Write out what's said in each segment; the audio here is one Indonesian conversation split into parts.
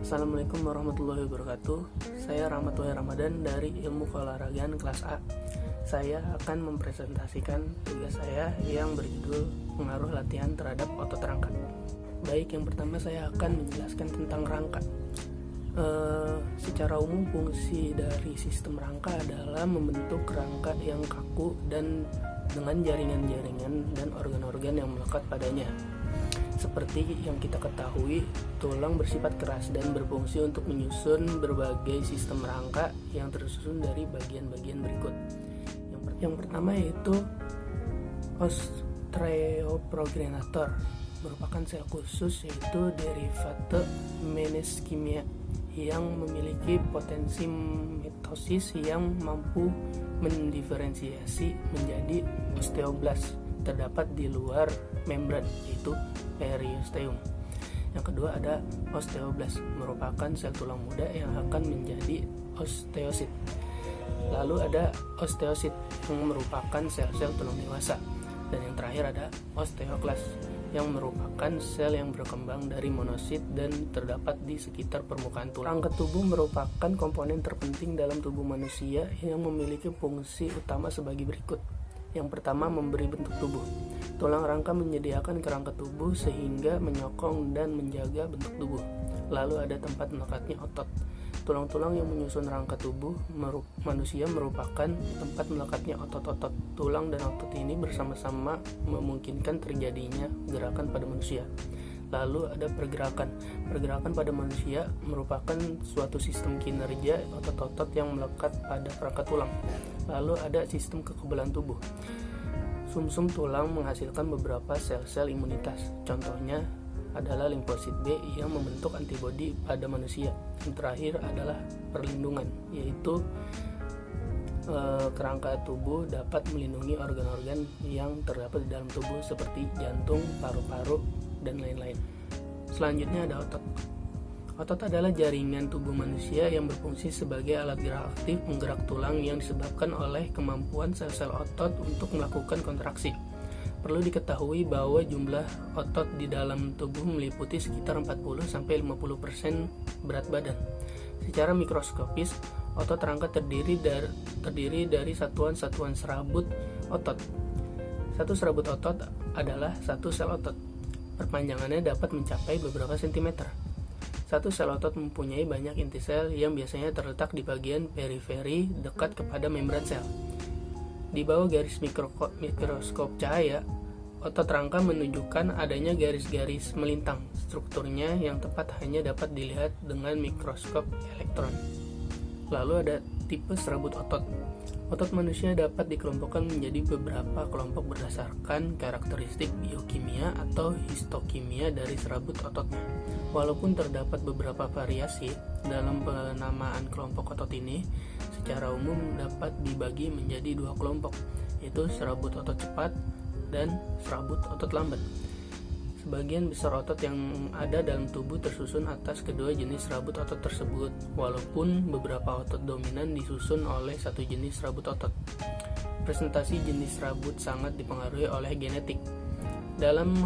Assalamualaikum warahmatullahi wabarakatuh. Saya Rahmat Wahid Ramadan dari Ilmu Keolahragaan kelas A. Saya akan mempresentasikan tugas saya yang berjudul pengaruh latihan terhadap otot rangka. Baik, yang pertama saya akan menjelaskan tentang rangka. Secara umum fungsi dari sistem rangka adalah membentuk rangka yang kaku dan dengan jaringan-jaringan dan organ-organ yang melekat padanya. Seperti yang kita ketahui, tulang bersifat keras dan berfungsi untuk menyusun berbagai sistem rangka yang tersusun dari bagian-bagian berikut. Yang pertama yaitu osteoprogenitor, merupakan sel khusus yaitu derivate mesenkimia yang memiliki potensi mitosis yang mampu mendiferensiasi menjadi osteoblast terdapat di luar membran yaitu periosteum. Yang kedua ada osteoblast, merupakan sel tulang muda yang akan menjadi osteosit. Lalu ada osteosit yang merupakan sel-sel tulang dewasa. Dan yang terakhir ada osteoklas yang merupakan sel yang berkembang dari monosit dan terdapat di sekitar permukaan tulang. Rangka tubuh merupakan komponen terpenting dalam tubuh manusia yang memiliki fungsi utama sebagai berikut. Yang pertama, memberi bentuk tubuh. Tulang rangka menyediakan kerangka tubuh sehingga menyokong dan menjaga bentuk tubuh. Lalu ada tempat melekatnya otot. Tulang-tulang yang menyusun rangka tubuh manusia merupakan tempat melekatnya otot-otot. Tulang dan otot ini bersama-sama memungkinkan terjadinya gerakan pada manusia. Lalu ada pergerakan. Pergerakan pada manusia merupakan suatu sistem kinerja otot-otot yang melekat pada rangka tulang. Lalu ada sistem kekebalan tubuh. Sumsum tulang menghasilkan beberapa sel-sel imunitas. Contohnya adalah limfosit B yang membentuk antibodi pada manusia. Yang terakhir adalah perlindungan, yaitu kerangka tubuh dapat melindungi organ-organ yang terdapat di dalam tubuh seperti jantung, paru-paru, dan lain-lain. Selanjutnya ada otot. Otot adalah jaringan tubuh manusia yang berfungsi sebagai alat gerak aktif penggerak tulang yang disebabkan oleh kemampuan sel-sel otot untuk melakukan kontraksi. Perlu diketahui bahwa jumlah otot di dalam tubuh meliputi sekitar 40-50% berat badan. Secara mikroskopis, otot rangka terdiri dari satuan-satuan serabut otot. Satu serabut otot adalah satu sel otot. Perpanjangannya dapat mencapai beberapa sentimeter. Satu sel otot mempunyai banyak inti sel yang biasanya terletak di bagian periferi dekat kepada membran sel. Di bawah garis mikroskop cahaya, otot rangka menunjukkan adanya garis-garis melintang. Strukturnya yang tepat hanya dapat dilihat dengan mikroskop elektron. Lalu ada tipe serabut otot. Otot manusia dapat dikelompokkan menjadi beberapa kelompok berdasarkan karakteristik biokimia atau histokimia dari serabut ototnya. Walaupun terdapat beberapa variasi dalam penamaan kelompok otot ini, secara umum dapat dibagi menjadi dua kelompok, yaitu serabut otot cepat dan serabut otot lambat. Sebagian besar otot yang ada dalam tubuh tersusun atas kedua jenis serabut otot tersebut, walaupun beberapa otot dominan disusun oleh satu jenis serabut otot. Presentasi jenis serabut sangat dipengaruhi oleh genetik, dalam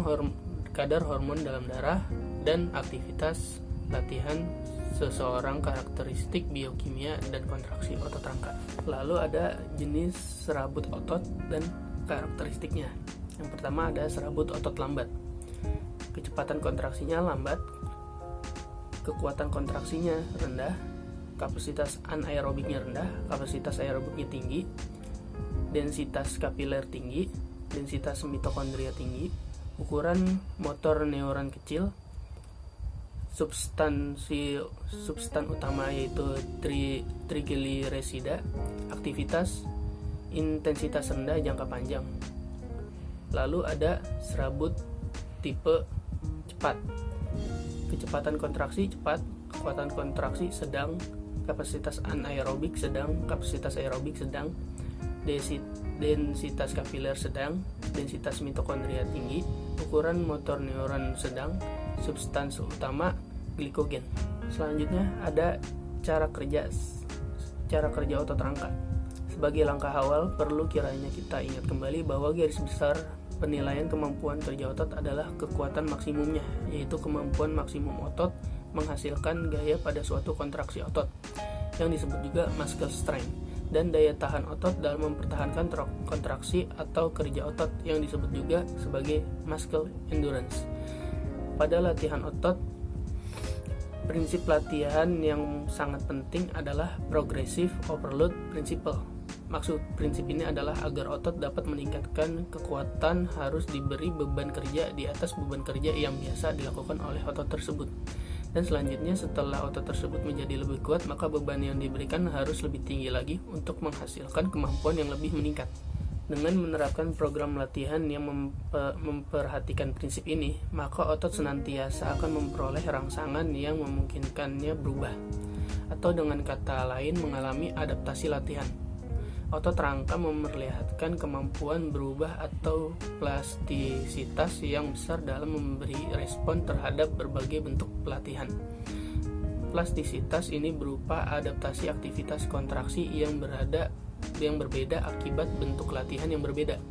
kadar hormon dalam darah, dan aktivitas latihan seseorang, karakteristik biokimia, dan kontraksi otot rangka. Lalu ada jenis serabut otot dan karakteristiknya. Yang pertama ada serabut otot lambat. Kecepatan kontraksinya lambat, kekuatan kontraksinya rendah, kapasitas anaerobiknya rendah, kapasitas aerobiknya tinggi, densitas kapiler tinggi, densitas mitokondria tinggi, ukuran motor neuron kecil, substan utama yaitu trigliserida, aktivitas intensitas rendah jangka panjang. Lalu ada serabut tipe cepat. Kecepatan kontraksi cepat, kekuatan kontraksi sedang, kapasitas anaerobik sedang, kapasitas aerobik sedang, densitas kapiler sedang, densitas mitokondria tinggi, ukuran motor neuron sedang, substansi utama glikogen. Selanjutnya ada cara kerja otot rangka. Sebagai langkah awal, perlu kiranya kita ingat kembali bahwa garis besar penilaian kemampuan kerja otot adalah kekuatan maksimumnya, yaitu kemampuan maksimum otot menghasilkan gaya pada suatu kontraksi otot, yang disebut juga muscle strength, dan daya tahan otot dalam mempertahankan kontraksi atau kerja otot, yang disebut juga sebagai muscle endurance. Pada latihan otot, prinsip latihan yang sangat penting adalah progressive overload principle. Maksud prinsip ini adalah agar otot dapat meningkatkan kekuatan harus diberi beban kerja di atas beban kerja yang biasa dilakukan oleh otot tersebut. Dan selanjutnya setelah otot tersebut menjadi lebih kuat, maka beban yang diberikan harus lebih tinggi lagi untuk menghasilkan kemampuan yang lebih meningkat. Dengan menerapkan program latihan yang memperhatikan prinsip ini, maka otot senantiasa akan memperoleh rangsangan yang memungkinkannya berubah, atau dengan kata lain mengalami adaptasi latihan. Otot rangka memperlihatkan kemampuan berubah atau plastisitas yang besar dalam memberi respon terhadap berbagai bentuk pelatihan. Plastisitas ini berupa adaptasi aktivitas kontraksi yang berbeda akibat bentuk latihan yang berbeda.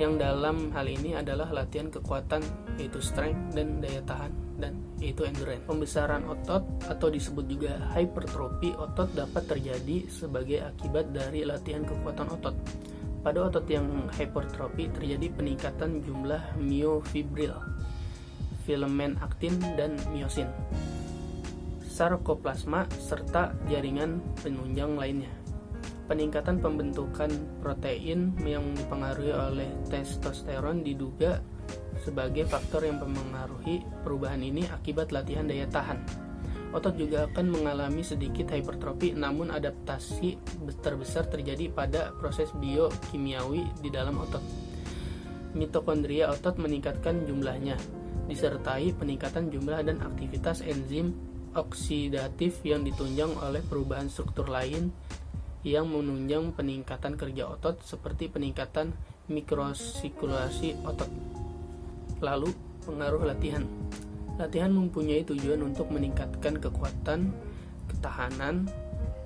Yang dalam hal ini adalah latihan kekuatan, yaitu strength, dan daya tahan, dan yaitu endurance. Pembesaran otot atau disebut juga hypertrofi otot dapat terjadi sebagai akibat dari latihan kekuatan otot. Pada otot yang hypertrofi terjadi peningkatan jumlah myofibril, filamen aktin, dan myosin, sarkoplasma, serta jaringan penunjang lainnya. Peningkatan pembentukan protein yang dipengaruhi oleh testosteron diduga sebagai faktor yang mempengaruhi perubahan ini akibat latihan daya tahan. Otot juga akan mengalami sedikit hipertrofi, namun adaptasi terbesar terjadi pada proses biokimiawi di dalam otot. Mitokondria otot meningkatkan jumlahnya, disertai peningkatan jumlah dan aktivitas enzim oksidatif yang ditunjang oleh perubahan struktur lain yang menunjang peningkatan kerja otot, seperti peningkatan mikrosirkulasi otot. Lalu, pengaruh latihan. Latihan mempunyai tujuan untuk meningkatkan kekuatan, ketahanan,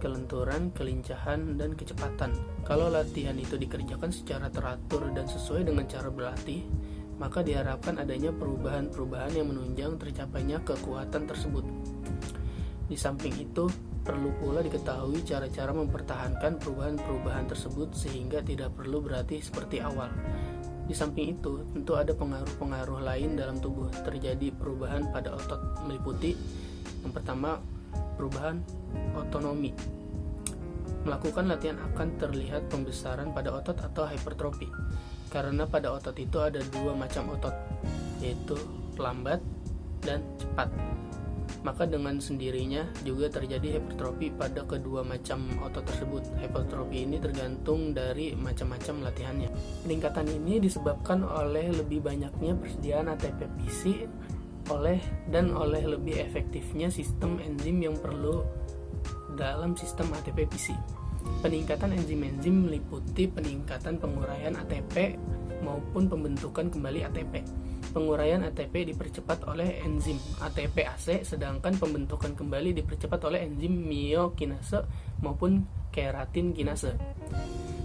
kelenturan, kelincahan, dan kecepatan. Kalau latihan itu dikerjakan secara teratur dan sesuai dengan cara berlatih, maka diharapkan adanya perubahan-perubahan yang menunjang tercapainya kekuatan tersebut. Di samping itu, perlu pula diketahui cara-cara mempertahankan perubahan-perubahan tersebut sehingga tidak perlu berarti seperti awal. Di samping itu, tentu ada pengaruh-pengaruh lain dalam tubuh. Terjadi perubahan pada otot meliputi yang pertama, perubahan otonomi. Melakukan latihan akan terlihat pembesaran pada otot atau hipertrofi. Karena pada otot itu ada dua macam otot, yaitu lambat dan cepat. Maka dengan sendirinya juga terjadi hipertrofi pada kedua macam otot tersebut. Hipertrofi ini tergantung dari macam-macam latihannya. Peningkatan ini disebabkan oleh lebih banyaknya persediaan ATP-PC oleh lebih efektifnya sistem enzim yang perlu dalam sistem ATP-PC. Peningkatan enzim-enzim meliputi peningkatan penguraian ATP maupun pembentukan kembali ATP. Penguraian ATP dipercepat oleh enzim ATPase, sedangkan pembentukan kembali dipercepat oleh enzim myokinase maupun keratin kinase.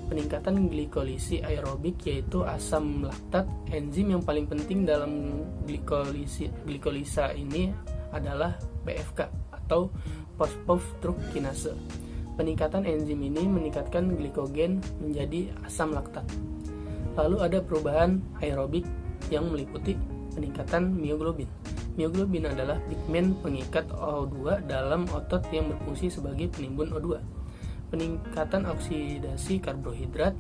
Peningkatan glikolisi aerobik, yaitu asam laktat. Enzim yang paling penting dalam glikolisa ini adalah PFK atau phosphofructinase. Peningkatan enzim ini meningkatkan glikogen menjadi asam laktat. Lalu ada perubahan aerobik yang meliputi peningkatan mioglobin. Mioglobin adalah pigmen pengikat O2 dalam otot yang berfungsi sebagai penimbun O2. Peningkatan oksidasi karbohidrat.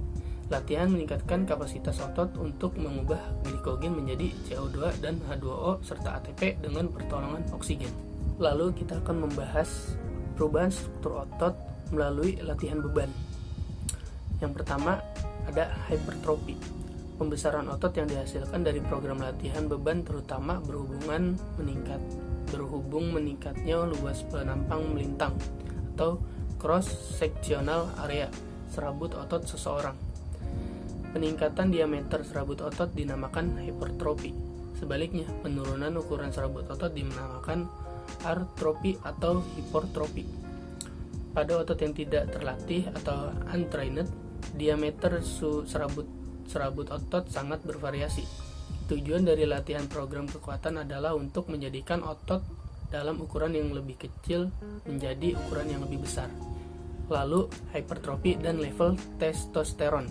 Latihan meningkatkan kapasitas otot untuk mengubah glikogen menjadi CO2 dan H2O serta ATP dengan pertolongan oksigen. Lalu kita akan membahas perubahan struktur otot melalui latihan beban. Yang pertama ada hypertrofi. Pembesaran otot yang dihasilkan dari program latihan beban terutama berhubung meningkatnya luas penampang melintang atau cross sectional area serabut otot seseorang. Peningkatan diameter serabut otot dinamakan hipertrofi. Sebaliknya, penurunan ukuran serabut otot dinamakan artrofi atau hipertrofi. Pada otot yang tidak terlatih atau untrained, diameter serabut serabut otot sangat bervariasi. Tujuan dari latihan program kekuatan adalah untuk menjadikan otot dalam ukuran yang lebih kecil menjadi ukuran yang lebih besar. Lalu, hipertrofi dan level testosteron.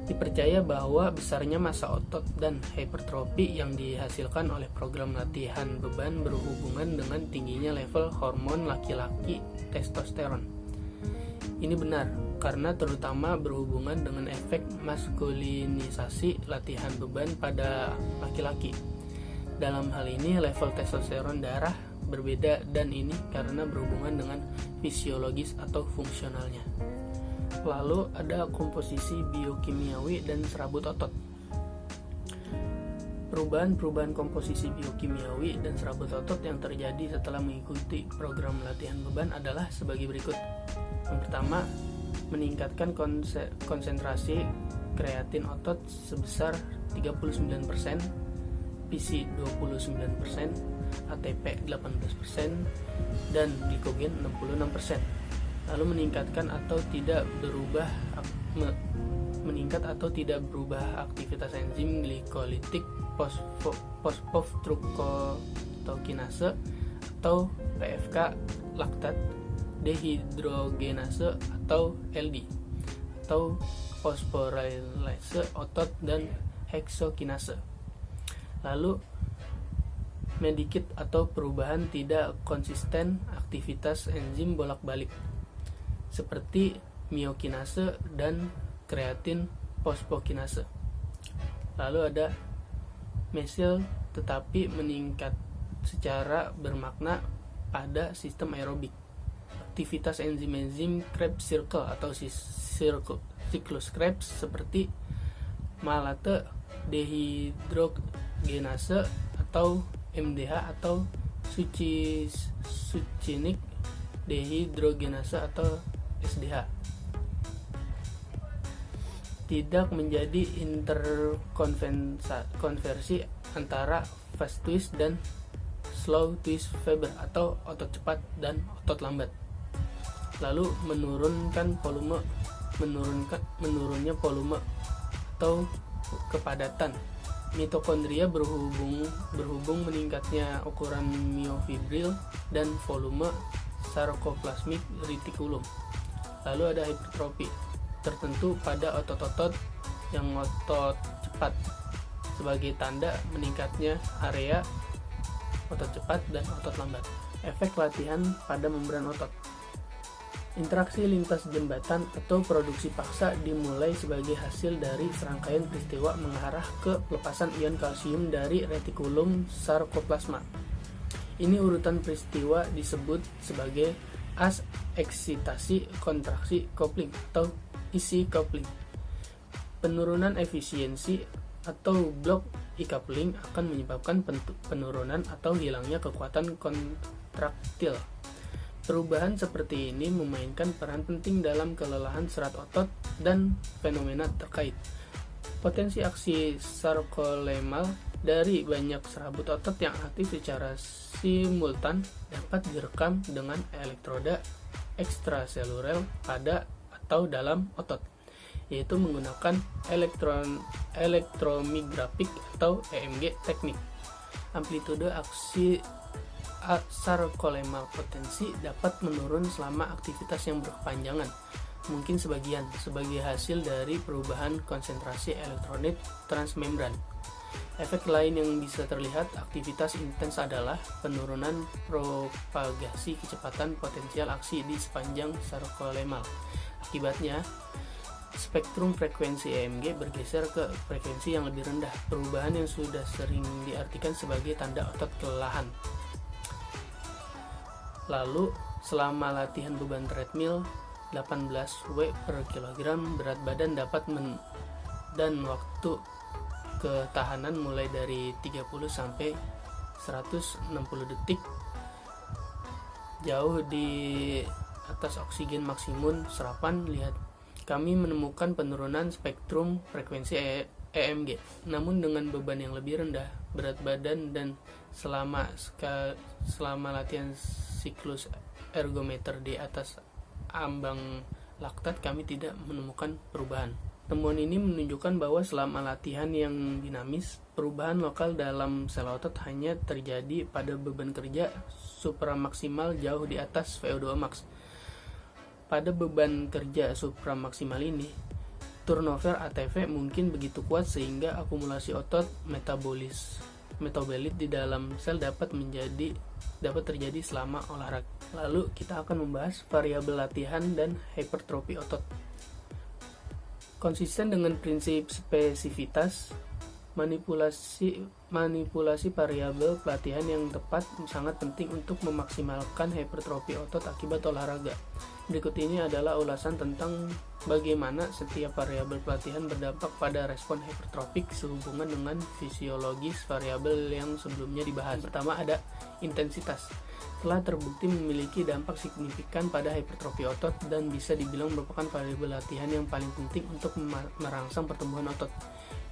Dipercaya bahwa besarnya massa otot dan hipertrofi yang dihasilkan oleh program latihan beban berhubungan dengan tingginya level hormon laki-laki testosteron. Ini benar, karena terutama berhubungan dengan efek maskulinisasi latihan beban pada laki-laki. Dalam hal ini, level testosteron darah berbeda, dan ini karena berhubungan dengan fisiologis atau fungsionalnya. Lalu ada komposisi biokimiawi dan serabut otot. Perubahan komposisi biokimiawi dan serabut otot yang terjadi setelah mengikuti program latihan beban adalah sebagai berikut. Yang pertama, meningkatkan konsentrasi kreatin otot sebesar 39%, PC 29%, ATP 18%, dan glikogen 66%. Lalu meningkat atau tidak berubah aktivitas enzim glikolitik fosfofruktokinase atau PFK laktat, dehidrogenase atau LD, atau fosforilase otot, dan heksokinase. Lalu medikit atau perubahan tidak konsisten aktivitas enzim bolak-balik seperti miokinase dan kreatin fosfokinase. Lalu ada mesil tetapi meningkat secara bermakna pada sistem aerobik. Aktivitas enzim-enzim Krebs circle atau siklus Krebs seperti malate dehidrogenase atau MDH atau succinic dehidrogenase atau SDH tidak menjadi interkonversi antara fast twist dan slow twist fiber atau otot cepat dan otot lambat. Lalu menurunnya volume atau kepadatan mitokondria berhubung meningkatnya ukuran miofibril dan volume sarkoplasmik retikulum. Lalu ada hipertrofi tertentu pada otot-otot yang otot cepat sebagai tanda meningkatnya area otot cepat dan otot lambat. Efek latihan pada membran otot. Interaksi lintas jembatan atau produksi paksa dimulai sebagai hasil dari serangkaian peristiwa mengarah ke pelepasan ion kalsium dari retikulum sarkoplasma. Ini urutan peristiwa disebut sebagai as eksitasi kontraksi coupling atau isi coupling. Penurunan efisiensi atau block e-coupling akan menyebabkan penurunan atau hilangnya kekuatan kontraktil. Perubahan seperti ini memainkan peran penting dalam kelelahan serat otot dan fenomena terkait. Potensi aksi sarkolemal dari banyak serabut otot yang aktif secara simultan dapat direkam dengan elektroda ekstraseluler pada atau dalam otot, yaitu menggunakan elektromigrafik atau EMG teknik. Amplitude aksi sarkolemal potensi dapat menurun selama aktivitas yang berkepanjangan, mungkin sebagai hasil dari perubahan konsentrasi elektrolit transmembran. Efek lain yang bisa terlihat aktivitas intens adalah penurunan propagasi kecepatan potensial aksi di sepanjang sarkolemal. Akibatnya, spektrum frekuensi EMG bergeser ke frekuensi yang lebih rendah, perubahan yang sudah sering diartikan sebagai tanda otot kelelahan. Lalu, selama latihan beban treadmill 18 W per kilogram berat badan dan waktu ketahanan mulai dari 30 sampai 160 detik jauh di atas oksigen maksimum serapan, kami menemukan penurunan spektrum frekuensi EMG. Namun dengan beban yang lebih rendah berat badan dan selama latihan siklus ergometer di atas ambang laktat, kami tidak menemukan perubahan. Temuan ini menunjukkan bahwa selama latihan yang dinamis, perubahan lokal dalam sel otot hanya terjadi pada beban kerja supramaksimal jauh di atas VO2 max. Pada beban kerja supramaksimal ini, turnover ATV mungkin begitu kuat sehingga akumulasi otot metabolit di dalam sel dapat terjadi selama olahraga. Lalu kita akan membahas variabel latihan dan hipertrofi otot. Konsisten dengan prinsip spesifitas, manipulasi variabel pelatihan yang tepat sangat penting untuk memaksimalkan hipertrofi otot akibat olahraga. Berikut ini adalah ulasan tentang bagaimana setiap variabel pelatihan berdampak pada respon hipertrofik sehubungan dengan fisiologis variabel yang sebelumnya dibahas. Pertama ada intensitas. Telah terbukti memiliki dampak signifikan pada hipertrofi otot dan bisa dibilang merupakan variabel latihan yang paling penting untuk merangsang pertumbuhan otot.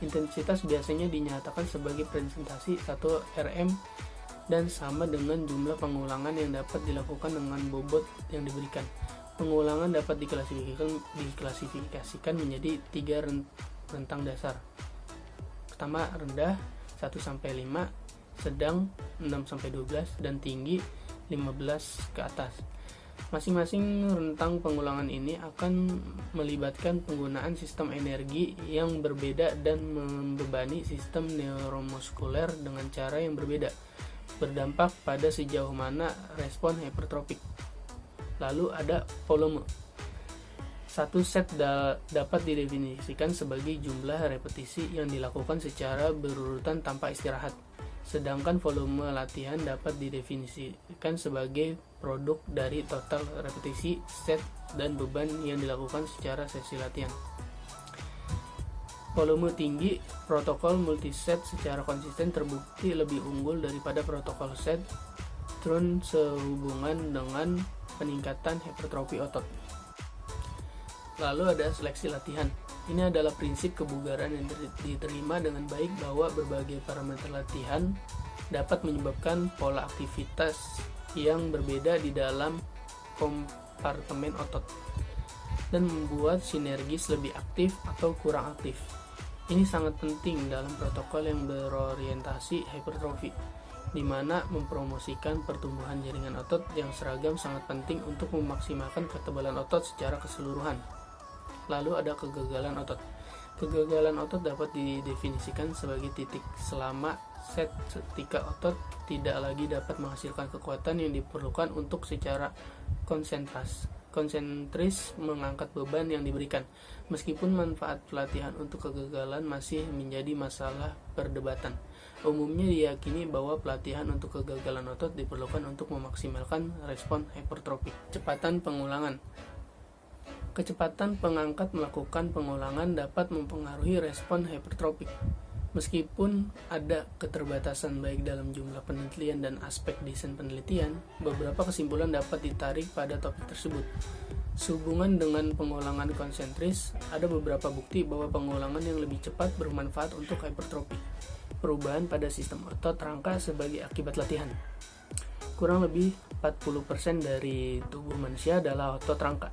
Intensitas biasanya dinyatakan sebagai presentasi 1 RM dan sama dengan jumlah pengulangan yang dapat dilakukan dengan bobot yang diberikan. Pengulangan dapat diklasifikasikan menjadi 3 rentang dasar. Pertama, rendah 1-5, sedang 6-12, dan tinggi 15 ke atas. Masing-masing rentang pengulangan ini akan melibatkan penggunaan sistem energi yang berbeda dan membebani sistem neuromuskuler dengan cara yang berbeda, berdampak pada sejauh mana respon hipertrofik. Lalu ada volume. Satu set dapat didefinisikan sebagai jumlah repetisi yang dilakukan secara berurutan tanpa istirahat. Sedangkan volume latihan dapat didefinisikan sebagai produk dari total repetisi, set, dan beban yang dilakukan secara sesi latihan. Volume tinggi, protokol multiset secara konsisten terbukti lebih unggul daripada protokol set turun sehubungan dengan peningkatan hipertrofi otot. Lalu ada seleksi latihan. Ini adalah prinsip kebugaran yang diterima dengan baik bahwa berbagai parameter latihan dapat menyebabkan pola aktivitas yang berbeda di dalam kompartemen otot dan membuat sinergis lebih aktif atau kurang aktif. Ini sangat penting dalam protokol yang berorientasi hipertrofi, di mana mempromosikan pertumbuhan jaringan otot yang seragam sangat penting untuk memaksimalkan ketebalan otot secara keseluruhan. Lalu ada kegagalan otot. Kegagalan otot dapat didefinisikan sebagai titik selama set ketika otot tidak lagi dapat menghasilkan kekuatan yang diperlukan untuk secara konsentris mengangkat beban yang diberikan. Meskipun manfaat pelatihan untuk kegagalan masih menjadi masalah perdebatan, umumnya diyakini bahwa pelatihan untuk kegagalan otot diperlukan untuk memaksimalkan respon hipertrofik. Kecepatan pengulangan. Kecepatan pengangkat melakukan pengulangan dapat mempengaruhi respon hipertrofik. Meskipun ada keterbatasan baik dalam jumlah penelitian dan aspek desain penelitian, beberapa kesimpulan dapat ditarik pada topik tersebut. Sehubungan dengan pengulangan konsentris, ada beberapa bukti bahwa pengulangan yang lebih cepat bermanfaat untuk hipertrofi. Perubahan pada sistem otot rangka sebagai akibat latihan. Kurang lebih 40% dari tubuh manusia adalah otot rangka.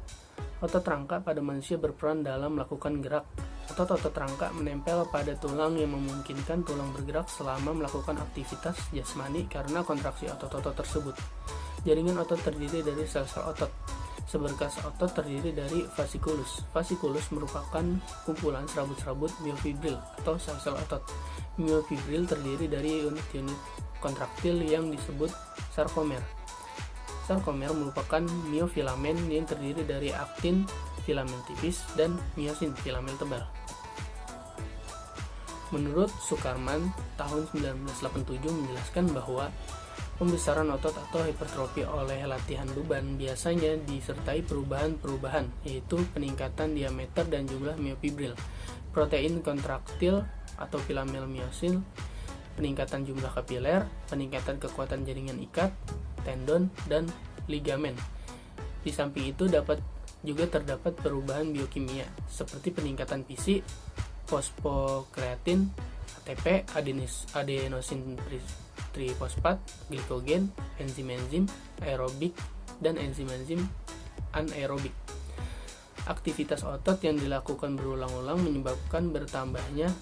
Otot rangka pada manusia berperan dalam melakukan gerak. Otot rangka menempel pada tulang yang memungkinkan tulang bergerak selama melakukan aktivitas jasmani karena kontraksi otot-otot tersebut. Jaringan otot terdiri dari sel-sel otot. Seberkas otot terdiri dari vasikulus. Vasikulus merupakan kumpulan serabut-serabut myofibril atau sel-sel otot. Myofibril terdiri dari unit-unit kontraktil yang disebut sarkomer. Sarkomer merupakan miofilamen yang terdiri dari aktin, filamen tipis, dan miosin, filamen tebal. Menurut Sukarman, tahun 1987 menjelaskan bahwa pembesaran otot atau hipertrofi oleh latihan beban biasanya disertai perubahan-perubahan, yaitu peningkatan diameter dan jumlah myofibril, protein kontraktil atau filamen miosin, peningkatan jumlah kapiler, peningkatan kekuatan jaringan ikat, tendon, dan ligamen. Di samping itu juga terdapat perubahan biokimia seperti peningkatan fisik, fosfokreatin, ATP, adenosin trifosfat, glikogen, enzim-enzim aerobik, dan enzim-enzim anaerobik. Aktivitas otot yang dilakukan berulang-ulang menyebabkan bertambahnya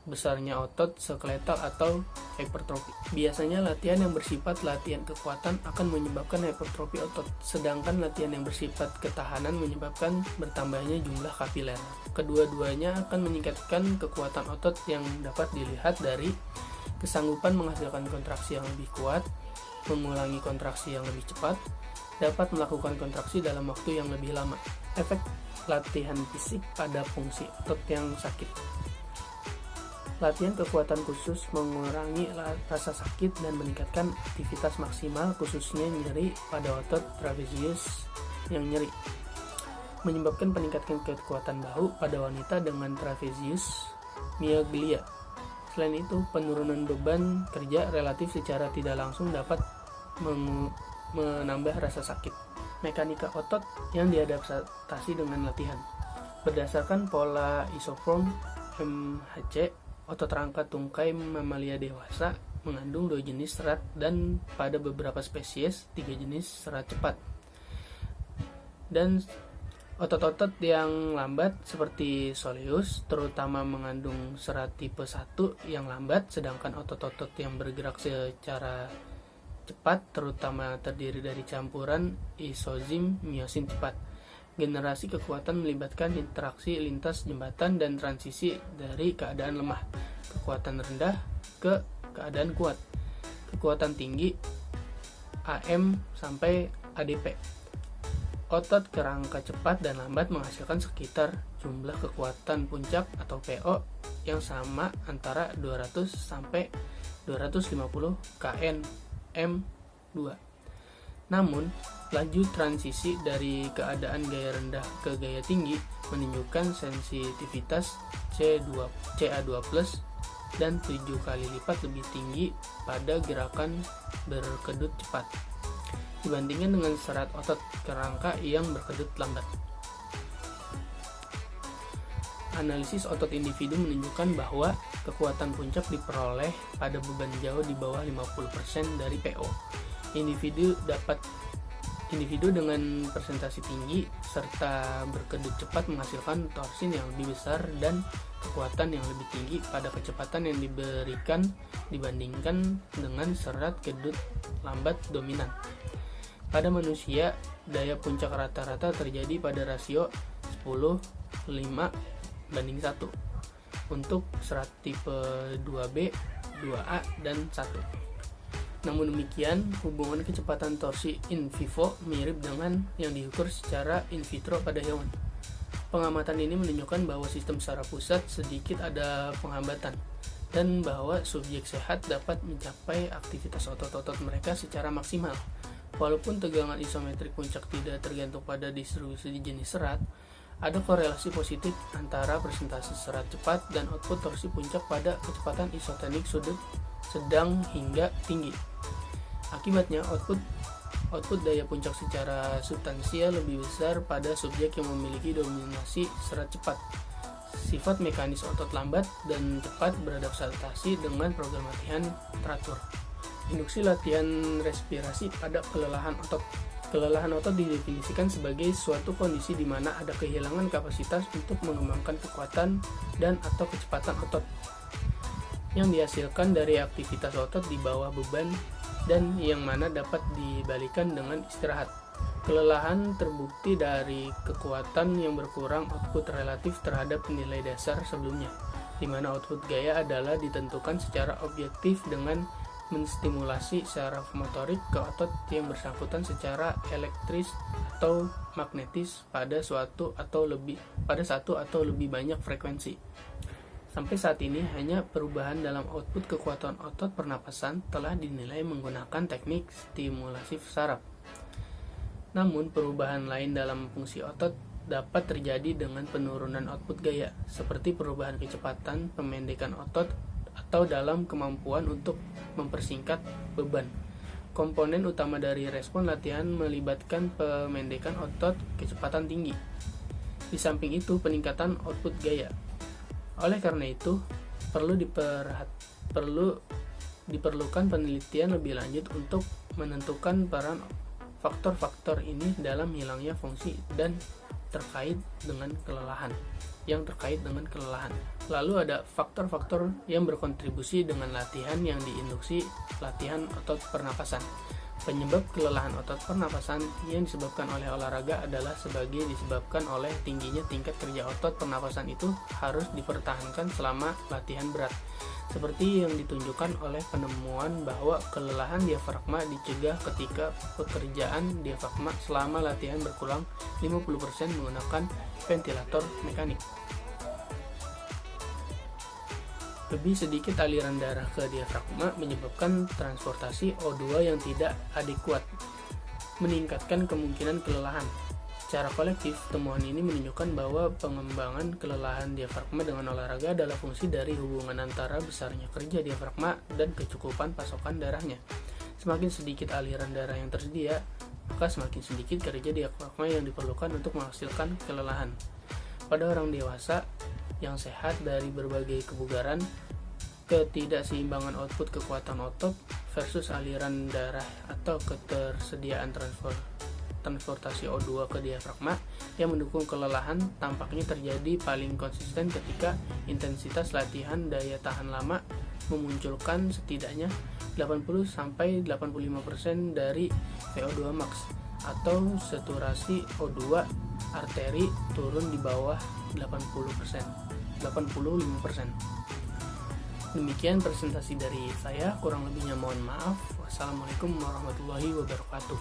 besarnya otot skeletal atau hipertrofi. Biasanya latihan yang bersifat latihan kekuatan akan menyebabkan hipertrofi otot, sedangkan latihan yang bersifat ketahanan menyebabkan bertambahnya jumlah kapiler. Kedua-duanya akan meningkatkan kekuatan otot yang dapat dilihat dari kesanggupan menghasilkan kontraksi yang lebih kuat, mengulangi kontraksi yang lebih cepat, dapat melakukan kontraksi dalam waktu yang lebih lama. Efek latihan fisik pada fungsi otot yang sakit. Latihan kekuatan khusus mengurangi rasa sakit dan meningkatkan aktivitas maksimal, khususnya nyeri pada otot trapezius yang nyeri. Menyebabkan peningkatan kekuatan bahu pada wanita dengan trapezius myoglia. Selain itu, penurunan beban kerja relatif secara tidak langsung dapat menambah rasa sakit. Mekanika otot yang diadaptasi dengan latihan. Berdasarkan pola isoform MHC, otot rangka tungkai mamalia dewasa mengandung 2 jenis serat dan pada beberapa spesies 3 jenis serat cepat. Dan otot-otot yang lambat seperti soleus terutama mengandung serat tipe 1 yang lambat, sedangkan otot-otot yang bergerak secara cepat terutama terdiri dari campuran isozim miosin cepat. Generasi kekuatan melibatkan interaksi lintas jembatan dan transisi dari keadaan lemah, kekuatan rendah ke keadaan kuat, kekuatan tinggi AM sampai ADP. Otot kerangka cepat dan lambat menghasilkan sekitar jumlah kekuatan puncak atau PO yang sama antara 200 sampai 250 kN M2. Namun, laju transisi dari keadaan gaya rendah ke gaya tinggi menunjukkan sensitivitas CA2+ dan 7 kali lipat lebih tinggi pada gerakan berkedut cepat dibandingkan dengan serat otot kerangka yang berkedut lambat. Analisis otot individu menunjukkan bahwa kekuatan puncak diperoleh pada beban jauh di bawah 50% dari PO. Individu dengan presentasi tinggi serta berkedut cepat menghasilkan torsin yang lebih besar dan kekuatan yang lebih tinggi pada kecepatan yang diberikan dibandingkan dengan serat kedut lambat dominan. Pada manusia, daya puncak rata-rata terjadi pada rasio 10:5:1 untuk serat tipe 2B, 2A, dan 1. Namun demikian, hubungan kecepatan torsi in vivo mirip dengan yang diukur secara in vitro pada hewan. Pengamatan ini menunjukkan bahwa sistem saraf pusat sedikit ada penghambatan dan bahwa subjek sehat dapat mencapai aktivitas otot-otot mereka secara maksimal. Walaupun tegangan isometrik puncak tidak tergantung pada distribusi jenis serat, ada korelasi positif antara presentasi serat cepat dan output torsi puncak pada kecepatan isotonik sudut sedang hingga tinggi. Akibatnya, output daya puncak secara substansial lebih besar pada subjek yang memiliki dominasi serat cepat. Sifat mekanis otot lambat dan cepat beradaptasi dengan program latihan teratur. Induksi latihan respirasi pada kelelahan otot. Kelelahan otot didefinisikan sebagai suatu kondisi di mana ada kehilangan kapasitas untuk mengembangkan kekuatan dan atau kecepatan otot yang dihasilkan dari aktivitas otot di bawah beban dan yang mana dapat dibalikan dengan istirahat. Kelelahan terbukti dari kekuatan yang berkurang output relatif terhadap nilai dasar sebelumnya, di mana output gaya adalah ditentukan secara objektif dengan menstimulasi saraf motorik ke otot yang bersangkutan secara elektris atau magnetis pada satu atau lebih banyak frekuensi. Sampai saat ini, hanya perubahan dalam output kekuatan otot pernapasan telah dinilai menggunakan teknik stimulasi saraf. Namun, perubahan lain dalam fungsi otot dapat terjadi dengan penurunan output gaya, seperti perubahan kecepatan, pemendekan otot, atau dalam kemampuan untuk mempersingkat beban. Komponen utama dari respon latihan melibatkan pemendekan otot kecepatan tinggi. Di samping itu, peningkatan output gaya. Oleh karena itu, diperlukan penelitian lebih lanjut untuk menentukan peran faktor-faktor ini dalam hilangnya fungsi dan terkait dengan kelelahan. Lalu ada faktor-faktor yang berkontribusi dengan latihan yang diinduksi latihan otot pernapasan. Penyebab kelelahan otot pernapasan yang disebabkan oleh olahraga adalah disebabkan oleh tingginya tingkat kerja otot pernapasan itu harus dipertahankan selama latihan berat. Seperti yang ditunjukkan oleh penemuan bahwa kelelahan diafragma dicegah ketika pekerjaan diafragma selama latihan berkurang 50% menggunakan ventilator mekanik. Lebih sedikit aliran darah ke diafragma menyebabkan transportasi O2 yang tidak adekuat, meningkatkan kemungkinan kelelahan. Secara kolektif, temuan ini menunjukkan bahwa pengembangan kelelahan diafragma dengan olahraga adalah fungsi dari hubungan antara besarnya kerja diafragma dan kecukupan pasokan darahnya. Semakin sedikit aliran darah yang tersedia, maka semakin sedikit kerja diafragma yang diperlukan untuk menghasilkan kelelahan. Pada orang dewasa yang sehat dari berbagai kebugaran, ketidakseimbangan output kekuatan otot versus aliran darah atau ketersediaan transportasi O2 ke diafragma yang mendukung kelelahan tampaknya terjadi paling konsisten ketika intensitas latihan daya tahan lama memunculkan setidaknya 80-85% dari VO2 max atau saturasi O2 arteri turun di bawah 85%. Demikian presentasi dari saya, kurang lebihnya mohon maaf. Wassalamualaikum warahmatullahi wabarakatuh.